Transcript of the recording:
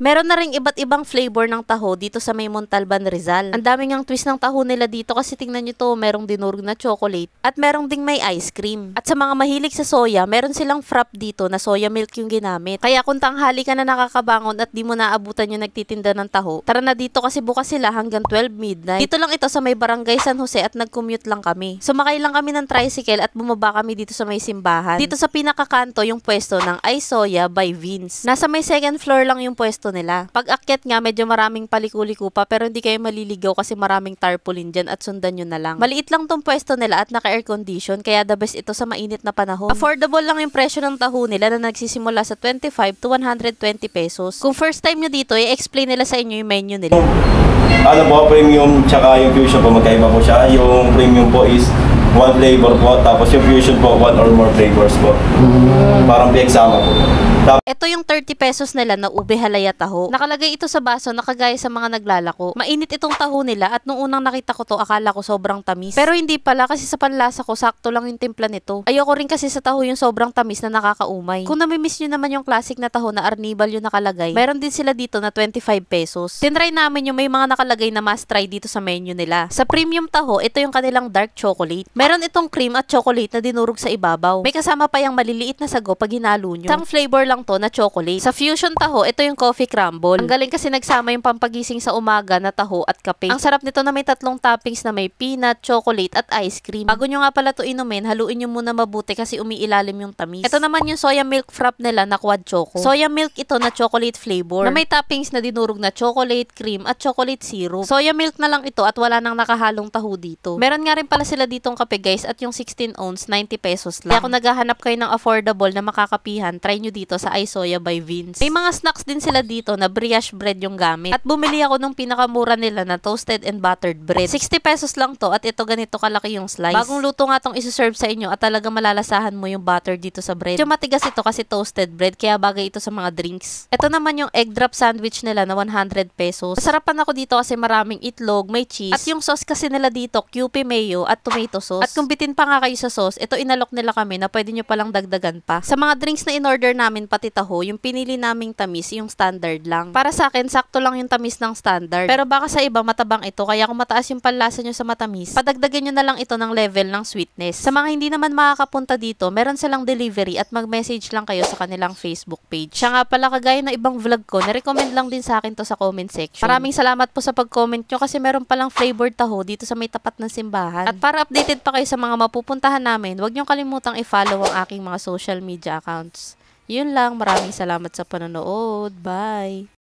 Meron na ring iba't ibang flavor ng taho dito sa may Montalban, Rizal. Ang daming ang twist ng taho nila dito kasi tingnan nyo to, merong dinurog na chocolate at merong ding may ice cream. At sa mga mahilig sa soya, meron silang frap dito na soya milk yung ginamit. Kaya kung tanghali ka na nakakabangon at di mo naabutan yung nagtitinda ng taho, tara na dito kasi bukas sila hanggang 12 midnight. Dito lang ito sa may Barangay San Jose at nag-commute lang kami. Sumakay lang kami ng tricycle at bumaba kami dito sa may simbahan. Dito sa pinakakanto yung pwesto ng I Soya by Vince. Nasa may second floor lang yung pwesto nila. Pag akyat nga, medyo maraming paliko-liko pa pero hindi kayo maliligaw kasi maraming tarpaulin dyan at sundan nyo na lang. Maliit lang tong pwesto nila at naka-air condition kaya the best ito sa mainit na panahon. Affordable lang yung presyo ng taho nila na nagsisimula sa 25 to 120 pesos. Kung first time nyo dito, i-explain nila sa inyo yung menu nila. Ano po, premium tsaka yung fusion po, magkaiba po siya. Yung premium po is one flavor po, tapos yung fusion po, one or more flavors po. Parang pieksama po. Ito yung 30 pesos nila na ube halaya taho. Nakalagay ito sa baso na kagaya sa mga naglalako. Mainit itong taho nila at nung unang nakita ko to, akala ko sobrang tamis. Pero hindi pala kasi sa panlasa ko, sakto lang yung timpla nito. Ayoko rin kasi sa taho yung sobrang tamis na nakakaumay. Kung namimiss nyo naman yung classic na taho na arnibal yung nakalagay, mayroon din sila dito na 25 pesos. Tinry namin yung may mga nakalagay na must try dito sa menu nila. Sa premium taho, ito yung kanilang dark chocolate. Meron itong cream at chocolate na dinurog sa ibabaw. May kasama pa yung maliliit na sago pag hinalo nyo. Isang flavor lang to na chocolate. Sa fusion taho, ito yung coffee crumble. Ang galing kasi nagsama yung pampagising sa umaga na taho at kape. Ang sarap nito na may tatlong toppings na may peanut, chocolate at ice cream. Bago nyo nga pala to inumin, haluin nyo muna mabuti kasi umiilalim yung tamis. Ito naman yung soya milk frap nila na quad choco. Soya milk ito na chocolate flavor na may toppings na dinurog na chocolate, cream at chocolate syrup. Soya milk na lang ito at wala nang nakahalong taho dito. Meron nga rin pala sila ditong kape guys at yung 16 ounce 90 pesos lang. Kaya kung naghahanap kayo ng affordable na makakapihan, try nyo dito sa I Soya by Vince. May mga snacks din sila dito na brioche bread yung gamit. At bumili ako nung pinakamura nila na toasted and buttered bread. 60 pesos lang to at ito ganito kalaki yung slice. Bagong luto nga tong isi-serve sa inyo at talaga malalasahan mo yung butter dito sa bread. Medyo matigas ito kasi toasted bread kaya bagay ito sa mga drinks. Ito naman yung egg drop sandwich nila na 100 pesos. Masarapan ako dito kasi maraming itlog, may cheese. At yung sauce kasi nila dito, Kewpie mayo at tomato sauce. At kung bitin pa nga kayo sa sauce, ito inalok nila kami na pwede nyo palang dagdagan pa. Sa mga drinks na in-order namin pati taho, yung pinili naming tamis, yung standard lang. Para sa akin, sakto lang yung tamis ng standard. Pero baka sa iba, matabang ito. Kaya kung mataas yung panlasa nyo sa matamis, padagdagan nyo na lang ito ng level ng sweetness. Sa mga hindi naman makakapunta dito, meron silang delivery at mag-message lang kayo sa kanilang Facebook page. Siya nga pala, kagaya ng ibang vlog ko, na-recommend lang din sa akin to sa comment section. Maraming salamat po sa pag-comment nyo kasi meron palang flavored taho dito sa may tapat ng simbahan. At para updated pa kayo sa mga mapupuntahan namin, huwag nyo kalimutang i-follow ang aking mga social media accounts. Yun lang, maraming salamat sa panonood. Bye!